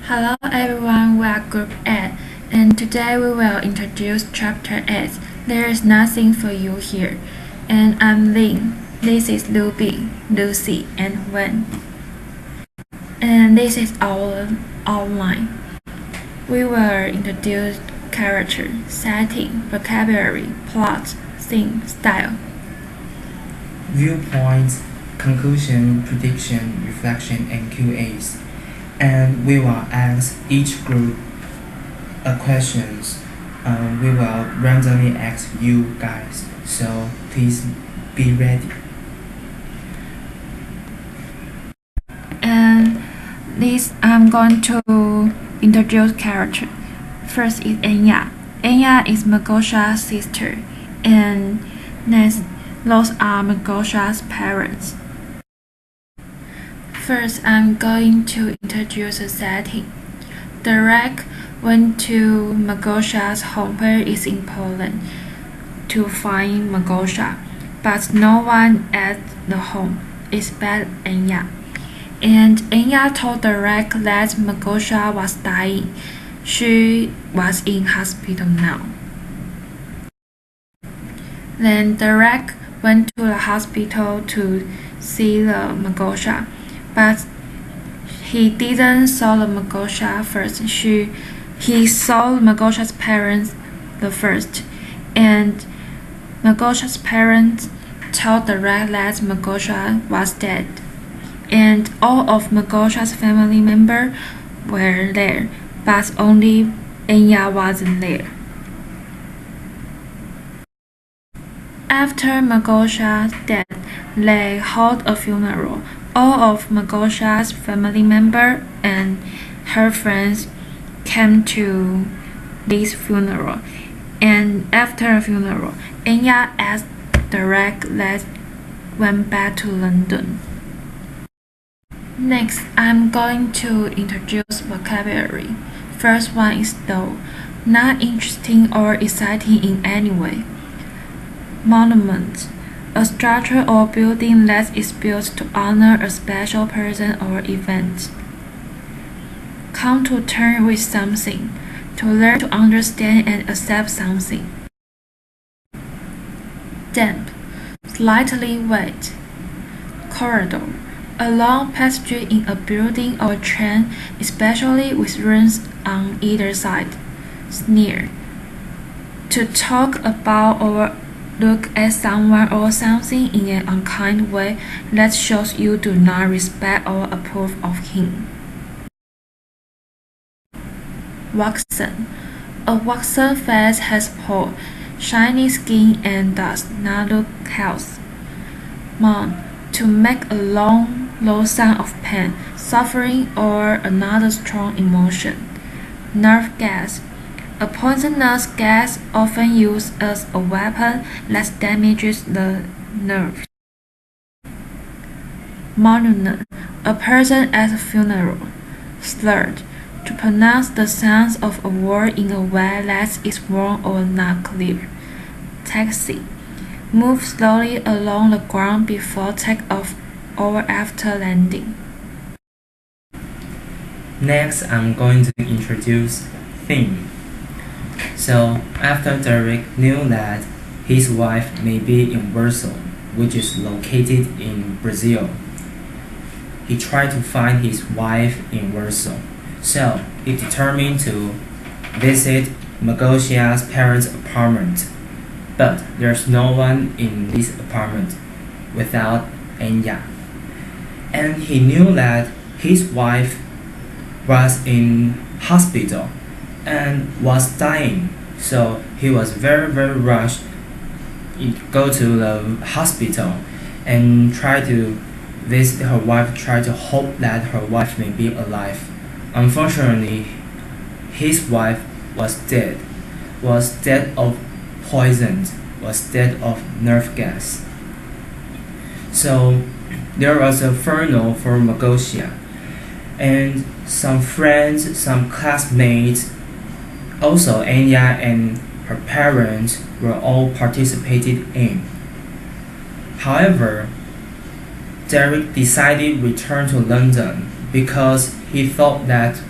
Hello everyone, we are Group 8, and today we will introduce Chapter 8, There is Nothing for You Here. And I'm Lin, this is Luby, Lucy, and Wen. And this is our outline. We will introduce character, setting, vocabulary, plot, theme, style. Viewpoints, conclusion, prediction, reflection, and QAs. And we will ask each group a questions. We will randomly ask you guys, so please be ready. And this I'm going to introduce character. First is Enya. Enya is Magosha's sister, and next, those are Magosha's parents. First, I'm going to introduce the setting. Derek went to Magosha's home where it's in Poland to find Magosha, but no one at the home except Enya. And Enya told Derek that Magosha was dying. She was in hospital now. Then Derek went to the hospital to see the Magosha, but he didn't saw the Magosha first. He saw Magosha's parents the first, and Magosha's parents told Derek that Magosha was dead, and all of Magosha's family members were there, but only Enya wasn't there. After Magosha's death, they held a funeral. All of Magosha's family members and her friends came to this funeral, and after the funeral, Enya asked Derek that went back to London. Next, I'm going to introduce vocabulary. First one is dull, not interesting or exciting in any way. Monument, a structure or building that is built to honor a special person or event. Come to terms with something, to learn to understand and accept something. Damp, slightly wet. Corridor, a long passage in a building or train, especially with rooms on either side. Sneer, to talk about or look at someone or something in an unkind way that shows you do not respect or approve of him. Waxen, a waxen face has pores, shiny skin, and does not look healthy. Moan, to make a long, low sound of pain, suffering, or another strong emotion. Nerve gas, a poisonous gas often used as a weapon that damages the nerves. Monument, a person at a funeral. Slurred, to pronounce the sounds of a word in a way that is wrong or not clear. Taxi, move slowly along the ground before takeoff or after landing. Next, I'm going to introduce theme. So, after Derek knew that his wife may be in Warsaw, which is located in Brazil, he tried to find his wife in Warsaw. So, he determined to visit Magosha's parents' apartment. But there's no one in this apartment without Enya. And he knew that his wife was in hospital and was dying, so he was very rushed to go to the hospital and try to visit her wife, try to hope that her wife may be alive. Unfortunately, his wife was dead of poison, was dead of nerve gas. So there was a funeral for Magosha, and some friends, some classmates, also Enya and her parents were all participated in. However, Derek decided to return to London because he thought that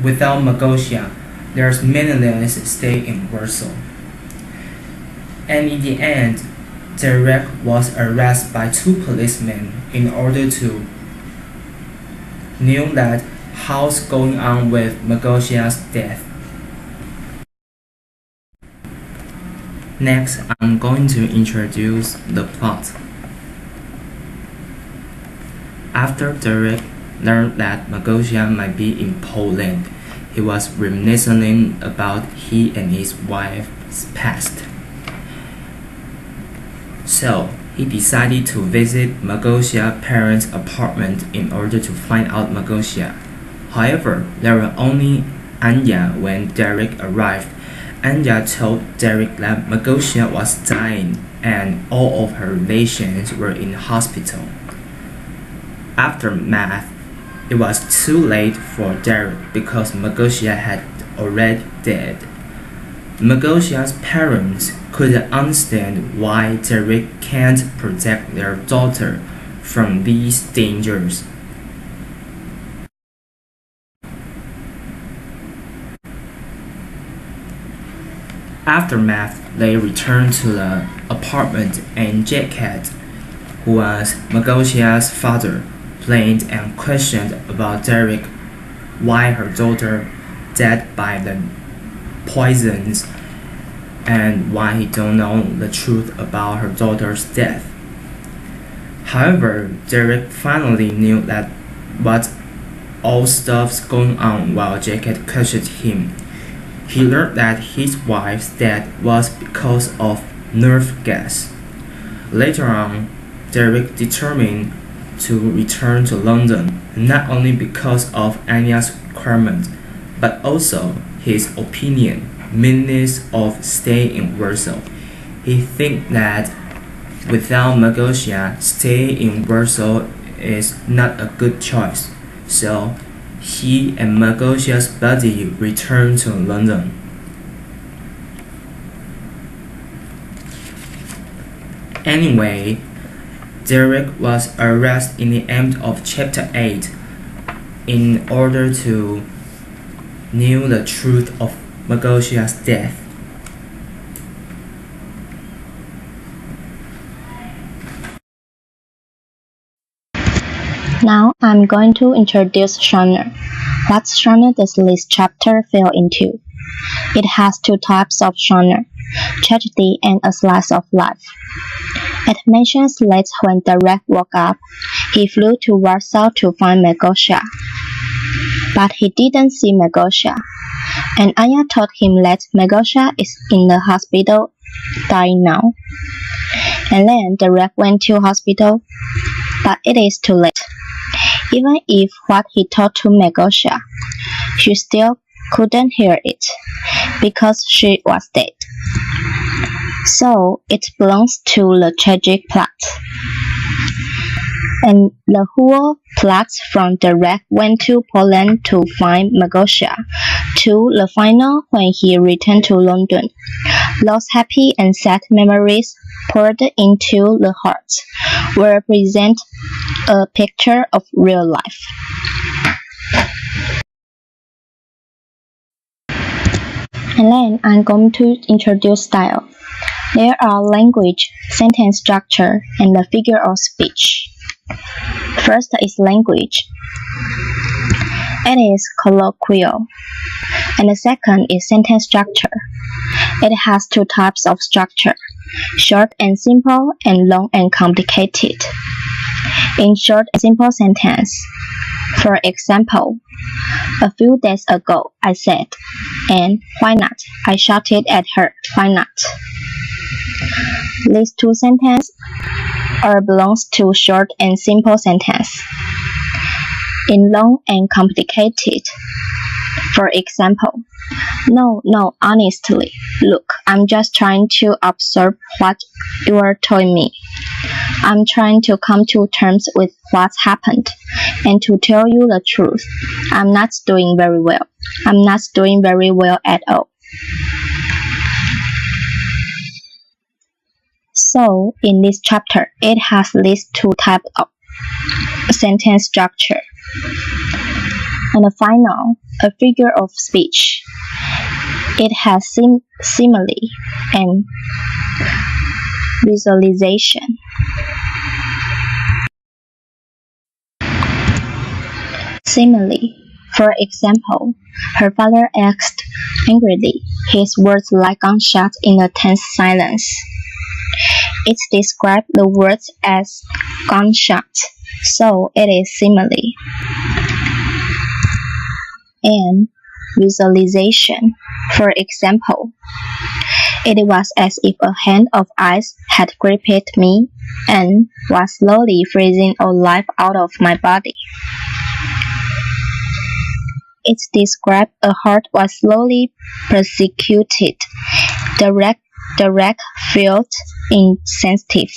without Magosha, there's meaningless stay in Warsaw. And in the end, Derek was arrested by two policemen in order to knew that how's going on with Magosha's death. Next, I'm going to introduce the plot. After Derek learned that Magosha might be in Poland, he was reminiscing about he and his wife's past. So, he decided to visit Magosha's parents' apartment in order to find out Magosha. However, there were only Anya when Derek arrived. Anya told Derek that Magosha was dying and all of her relations were in hospital. Aftermath, it was too late for Derek because Magosha had already died. Magosha's parents couldn't understand why Derek can't protect their daughter from these dangers. Aftermath, they returned to the apartment and Jacket, who was Magosha's father, blamed and questioned about Derek why her daughter died by the poisons and why he don't know the truth about her daughter's death. However, Derek finally knew that what all stuff's going on while Jacket questioned him. He learned that his wife's death was because of nerve gas. Later on, Derek determined to return to London, not only because of Anya's requirement, but also his opinion, meanness of staying in Warsaw. He thinks that without Magosha, staying in Warsaw is not a good choice. So he and Magosha's body returned to London. Anyway, Derek was arrested in the end of chapter 8 in order to know the truth of Magosha's death. Now I'm going to introduce genre. What genre does this chapter fall into? It has two types of genre, tragedy and a slice of life. It mentions late when Derek woke up, he flew to Warsaw to find Magosha. But he didn't see Magosha, and Anya told him that Magosha is in the hospital, dying now. And then Derek went to hospital, but it is too late. Even if what he told to Magosha, she still couldn't hear it, because she was dead. So it belongs to the tragic plot. And the whole plot from Derek went to Poland to find Magosha to the final when he returned to London. Those happy and sad memories poured into the heart represent a picture of real life. And then I'm going to introduce style. There are language, sentence structure, and the figure of speech. First is language. It is colloquial. And the second is sentence structure. It has two types of structure, short and simple, and long and complicated. In short and simple sentence, for example, a few days ago I said, and why not? I shouted at her, why not? These two sentences belongs to short and simple sentence. In long and complicated, for example, no, honestly, look, I'm just trying to observe what you are telling me. I'm trying to come to terms with what's happened, and to tell you the truth, I'm not doing very well. I'm not doing very well at all. So, in this chapter, it has these two types of sentence structure. And the final, a figure of speech. It has simile and visualization. Simile. For example, her father asked angrily, his words like gunshots in a tense silence. It describes the words as gunshots, so it is simile. And visualization. For example, it was as if a hand of ice had gripped me and was slowly freezing all life out of my body. It described a heart was slowly persecuted, direct, felt, insensitive.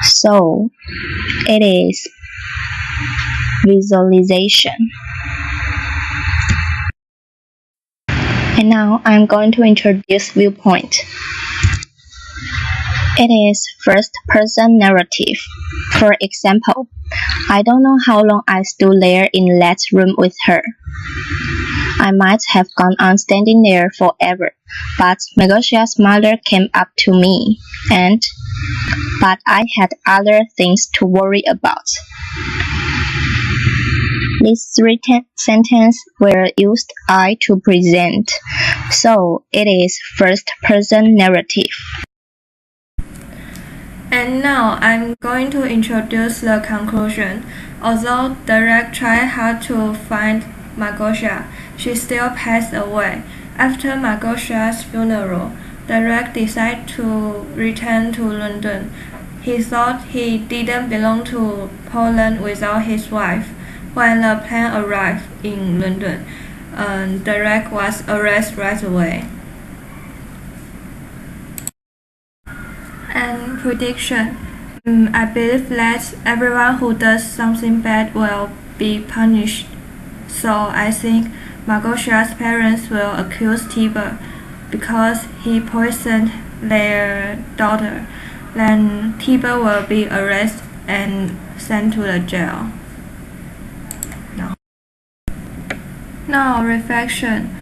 So, it is visualization. And now I'm going to introduce viewpoint. It is first-person narrative. For example, I don't know how long I stood there in that room with her. I might have gone on standing there forever, but Magosia's mother came up to me, but I had other things to worry about. These three sentences were used I to present, so it is first-person narrative. And now I'm going to introduce the conclusion. Although Derek tried hard to find Magosia, she still passed away. After Magosia's funeral, Derek decided to return to London. He thought he didn't belong to Poland without his wife. When the plane arrived in London, Derek was arrested right away. And prediction. I believe that everyone who does something bad will be punished. So I think Magosia's parents will accuse Tiber because he poisoned their daughter. Then Tiber will be arrested and sent to the jail. Now reflection.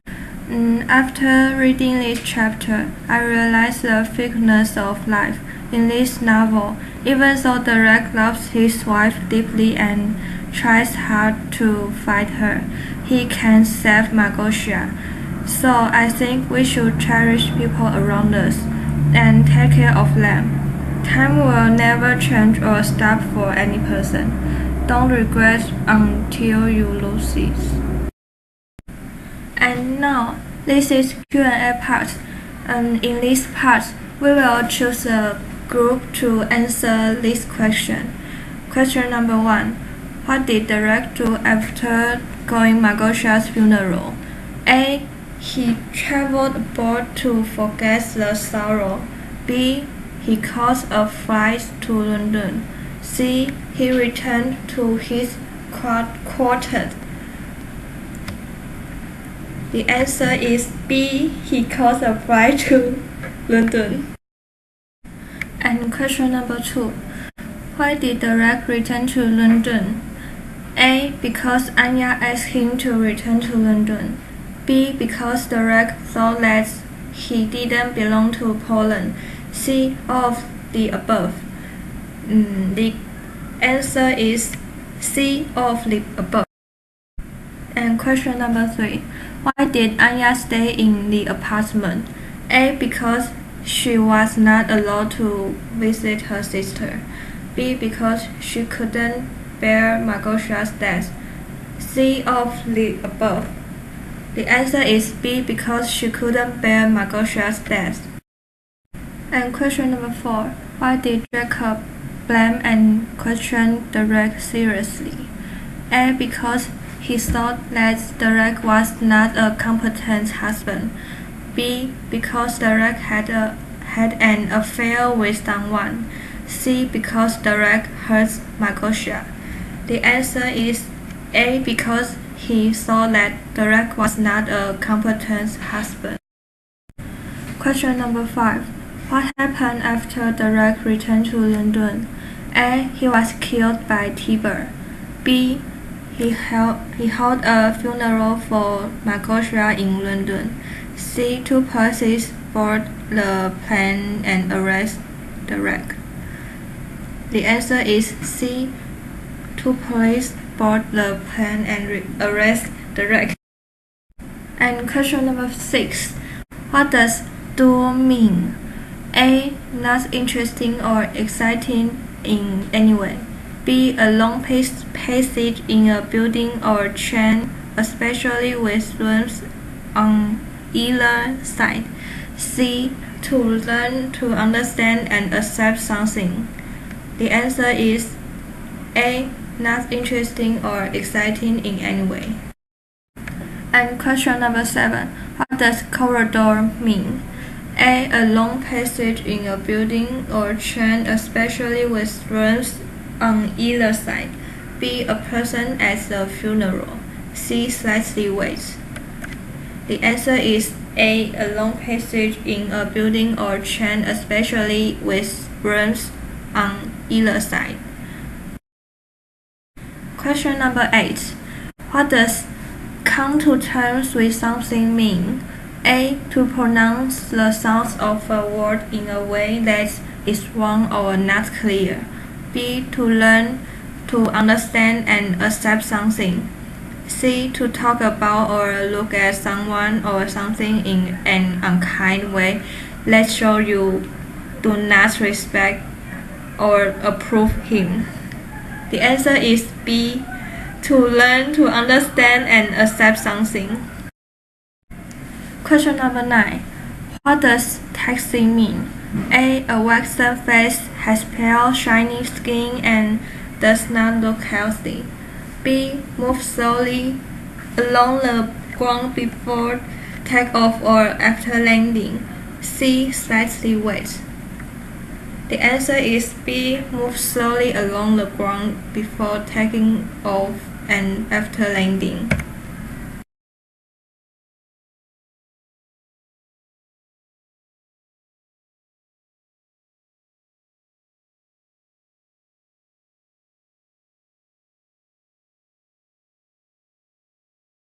After reading this chapter, I realized the thickness of life in this novel. Even though Derek loves his wife deeply and tries hard to fight her, he can't save Magosia. So I think we should cherish people around us and take care of them. Time will never change or stop for any person. Don't regret until you lose it. And now, this is Q&A part. In this part, we will choose a group to answer this question. Question number 1. What did Derek do after going Magosia's funeral? A. He traveled abroad to forget the sorrow. B. He caught a flight to London. C. He returned to his quarters. The answer is B. He caught a flight to London. And question number 2. Why did Derek return to London? A. Because Anya asked him to return to London. B. Because Derek thought that he didn't belong to Poland. C. All of the above. The answer is C. All of the above. And question number 3. Why did Anya stay in the apartment? A. Because she was not allowed to visit her sister. B. Because she couldn't bear Magosia's death. C. All of the above. The answer is B. Because she couldn't bear Magosia's death. And question number 4. Why did Jacob blame and question Derek seriously? A. Because he thought that Derek was not a competent husband. B. Because Derek had an affair with someone. C. Because Derek hurt Magosia. The answer is A. Because he saw that Derek was not a competent husband. Question number 5. What happened after Derek returned to London? A. He was killed by Tiber. B. He held a funeral for Mangosha in London. C. To police board the plane and arrest the wreck. The answer is C. To police board the plane and arrest the wreck. And question number 6. What does dull mean? A. Not interesting or exciting in any way. B. A long passage in a building or train, especially with rooms on either side. C. To learn to understand and accept something. The answer is A. Not interesting or exciting in any way. And question number 7. What does corridor mean? A. A long passage in a building or train, especially with rooms on either side. B. A person at the funeral. C. Slightly wait. The answer is A. A long passage in a building or train, especially with rooms on either side. Question number 8. What does come to terms with something mean? A. To pronounce the sounds of a word in a way that is wrong or not clear. B. To learn to understand and accept something. C. To talk about or look at someone or something in an unkind way that shows you do not respect or approve him. The answer is B. To learn to understand and accept something. Question number 9. What does taxi mean? A. A waxen face, has pale, shiny skin, and does not look healthy. B. Move slowly along the ground before takeoff or after landing. C. Slightly wait. The answer is B. Move slowly along the ground before taking off and after landing.